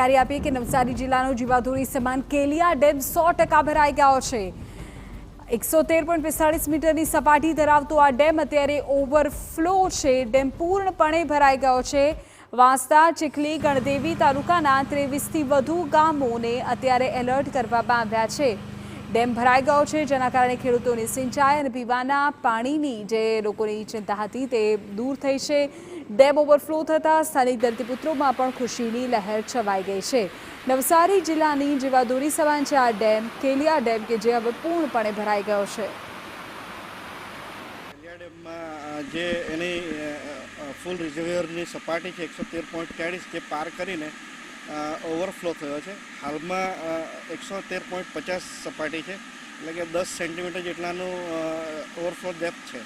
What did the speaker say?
જાણકારી આપીએ કે નવસારી જિલ્લાનો જીવાદોરી સમાન કેલિયા ડેમ 100% ભરાઈ ગયો છે। 113.45 મીટરની સપાટી ધરાવતો આ ડેમ અત્યારે ઓવરફ્લો છે। ડેમ પૂર્ણપણે ભરાઈ ગયો છે। વાંસદા, ચીખલી, ગણદેવી તાલુકાના 23થી વધુ ગામોને અત્યારે એલર્ટ કરવામાં આવ્યા છે। ડેમ ભરાઈ ગયો છે, જેના કારણે ખેડૂતોની સિંચાઈ અને પીવાના પાણીની જે લોકોની ચિંતા હતી તે દૂર થઈ છે। ડેમ ઓવરફ્લો થતાં સ્થાનિક ધરતીપુત્રોમાં પણ ખુશીની લહેર છવાઈ ગઈ છે। નવસારી જિલ્લાની જીવાદોરી સમાન છે આ ડેમ, કેલિયા ડેમ, કે જે હવે પૂર્ણપણે ભરાઈ ગયો છે। કેલિયા ડેમમાં જે એની ફૂલ રિઝર્વરની સપાટી છે 113.40, જે પાર કરીને ઓવરફ્લો થયો છે। હાલમાં 113.50 સપાટી છે, એટલે કે 10 સેન્ટીમીટર જેટલાનું ઓવરફ્લો ડેપ્થ છે।